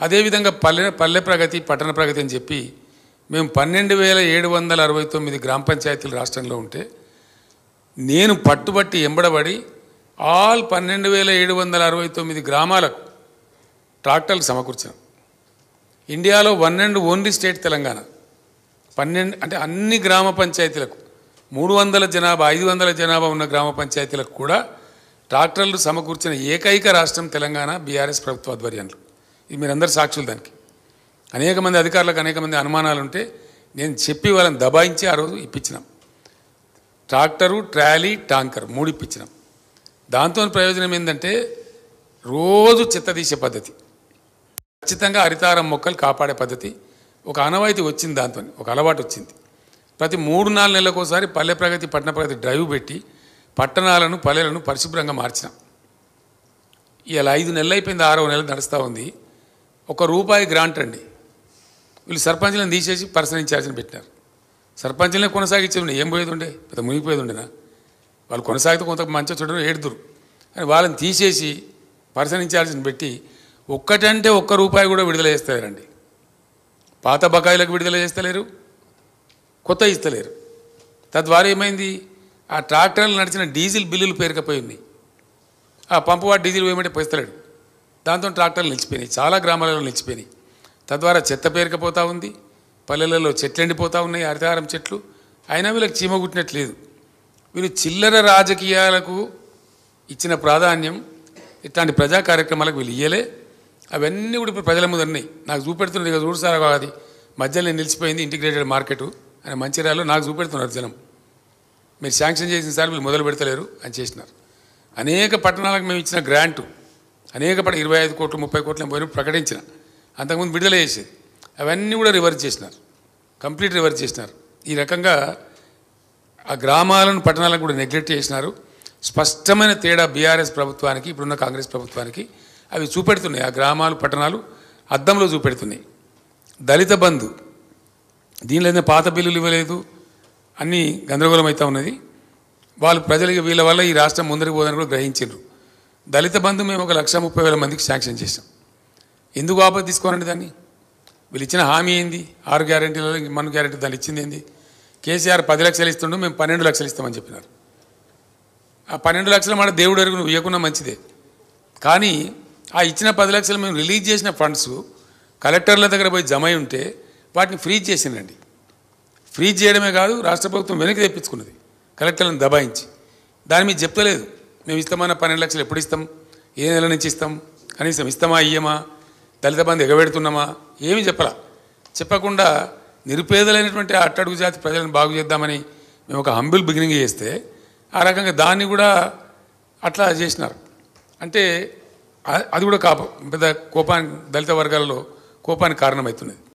అదేవిధంగా పల్లె ప్రగతి పట్టణ ప్రగతి అని చెప్పి మేము 12,769 గ్రామ పంచాయతీలు రాష్ట్రంలో ఉంటే నేను పట్టుబట్టి ఎంబడబడి ఆల్ 12,769 గ్రామాలకు ట్రాక్టర్లు సమకూర్చాం. ఇండియాలో one and only state Telangana. 12 అంటే అన్ని గ్రామ పంచాయతీలకు 300 జనాభా 500 జనాభా ఉన్న గ్రామ పంచాయతీలకు కూడా ట్రాక్టర్లు సమకూర్చిన ఏకైక రాష్ట్రం తెలంగాణ బీఆర్ఎస్ ప్రభుత్వ ఆధ్వర్యంలో. ఇది మీరందరూ సాక్షులు దానికి. అనేక మంది అధికారులకు అనేక మంది అనుమానాలు ఉంటే నేను చెప్పి వాళ్ళని దబాయించి ఆ రోజు ఇప్పించినాం. ట్రాక్టరు, ట్రాలీ, టాంకర్ 3 ఇప్పించినాం. దాంతో ప్రయోజనం ఏంటంటే రోజు చెత్త తీసే పద్ధతి, ఖచ్చితంగా హరితారం మొక్కలు కాపాడే పద్ధతి ఒక ఆనవాయితీ వచ్చింది. దాంతో ఒక అలవాటు వచ్చింది. ప్రతి 3-4 నెలలకోసారి పల్లె ప్రగతి పట్టణ ప్రగతి డ్రైవ్ పెట్టి పట్టణాలను పల్లెలను పరిశుభ్రంగా మార్చినాం. ఇలా 5 నెలలు అయిపోయింది, 6వ నెల నడుస్తూ ఉంది. ₹1 గ్రాంట్ అండి. వీళ్ళు సర్పంచ్లను తీసేసి పర్సనల్ ఇన్ఛార్జిని పెట్టినారు. సర్పంచ్లనే కొనసాగించే ఏం పోయేది ఉండే, పెద్ద మునిగిపోయేది ఉండేనా? వాళ్ళు కొనసాగితే కొంత మంచిగా చూడడం ఏడుదురు అని వాళ్ళని తీసేసి పర్సనల్ ఇన్ఛార్జిని పెట్టి ఒక్కటంటే ₹1 కూడా విడుదల చేస్తలేరండి. పాత బకాయిలకు విడుదల చేస్తలేరు, కొత్త ఇస్తలేరు. తద్వారా ఏమైంది, ఆ ట్రాక్టర్లు నడిచిన డీజిల్ బిల్లులు పేరుకపోయి ఉన్నాయి. ఆ పంపువాడు డీజిల్ వేయమంటే పోస్తలేడు. దాంతో ట్రాక్టర్లు నిలిచిపోయినాయి, చాలా గ్రామాలలో నిలిచిపోయినాయి. తద్వారా చెత్త పేరుకపోతూ ఉంది, పల్లెలలో చెట్లు ఎండిపోతూ ఉన్నాయి, హరితహారం చెట్లు. అయినా వీళ్ళకి చీమ కుట్టినట్లేదు. వీళ్ళు చిల్లర రాజకీయాలకు ఇచ్చిన ప్రాధాన్యం ఇట్లాంటి ప్రజా కార్యక్రమాలకు వీళ్ళు ఇయ్యలే. అవన్నీ కూడా ఇప్పుడు ప్రజల ముందు ఉన్నాయి. నాకు చూపెడుతున్నది ఇక చూడు సార్, అది మధ్యలో నిలిచిపోయింది ఇంటిగ్రేటెడ్ మార్కెట్ అని మంచిర్యాలలో నాకు చూపెడుతున్నారు జనం. మీరు శాంక్షన్ చేసిన సార్ వీళ్ళు మొదలు పెడతలేరు అని చేసినారు. అనేక పట్టణాలకు మేము ఇచ్చిన గ్రాంటు అనేక 25 కోట్లు 30 కోట్లు పోయిన ప్రకటించిన, అంతకుముందు విడుదల చేసేది అవన్నీ కూడా రివర్స్ చేసినారు, కంప్లీట్ రివర్స్ చేసినారు. ఈ రకంగా ఆ గ్రామాలను పట్టణాలను కూడా నెగ్లెక్ట్ చేసినారు. స్పష్టమైన తేడా బీఆర్ఎస్ ప్రభుత్వానికి ఇప్పుడున్న కాంగ్రెస్ ప్రభుత్వానికి అవి చూపెడుతున్నాయి. ఆ గ్రామాలు పట్టణాలు అద్దంలో చూపెడుతున్నాయి. దళిత బంధు దీనిలో ఏదైనా పాత బిల్లులు ఇవ్వలేదు, అన్నీ గందరగోళం అవుతూ ఉన్నది. వాళ్ళు ప్రజలకి వీళ్ళ వల్ల ఈ రాష్ట్రం ముందరికి పోదని కూడా గ్రహించారు. దళిత బంధు మేము 1,30,000 మందికి శాంక్షన్ చేసాం. ఎందుకు ఆపద తీసుకోనండి దాన్ని? వీళ్ళు ఇచ్చిన హామీ ఏంది? 6 గ్యారెంటీలలో మన గ్యారెంటీ దాన్ని ఇచ్చింది ఏంది? కేసీఆర్ 10 లక్షలు ఇస్తుండో మేము 12 లక్షలు ఇస్తామని చెప్పినారు. ఆ 12 లక్షలు మాట దేవుడు ఎరుగు నువ్వు ఇవ్వకున్నా మంచిదే, కానీ ఆ ఇచ్చిన 10 లక్షలు మేము రిలీజ్ చేసిన ఫండ్స్ కలెక్టర్ల దగ్గర పోయి జమ అయి ఉంటే వాటిని ఫ్రీజ్ చేసిందండి. ఫ్రీజ్ చేయడమే కాదు, రాష్ట్ర ప్రభుత్వం వెనక్కి తెప్పించుకున్నది కలెక్టర్లను దబాయించి. దాని మీద చెప్తలేదు. మేము ఇస్తామన్న 12 లక్షలు ఎప్పుడు ఇస్తాం, ఏ నెల నుంచి ఇస్తాం, కనీసం ఇస్తామా ఇయ్యమా, దళిత బంధు ఎగబెడుతున్నామా, ఏమీ చెప్పకుండా నిరుపేదలైనటువంటి అట్టడుగు జాతి ప్రజలను బాగు చేద్దామని మేము ఒక హంబుల్ బిగినింగ్ చేస్తే ఆ రకంగా దాన్ని కూడా అట్లా చేసినారు. అంటే అది కూడా పెద్ద కోపానికి దళిత వర్గాలలో కోపానికి కారణమవుతున్నది.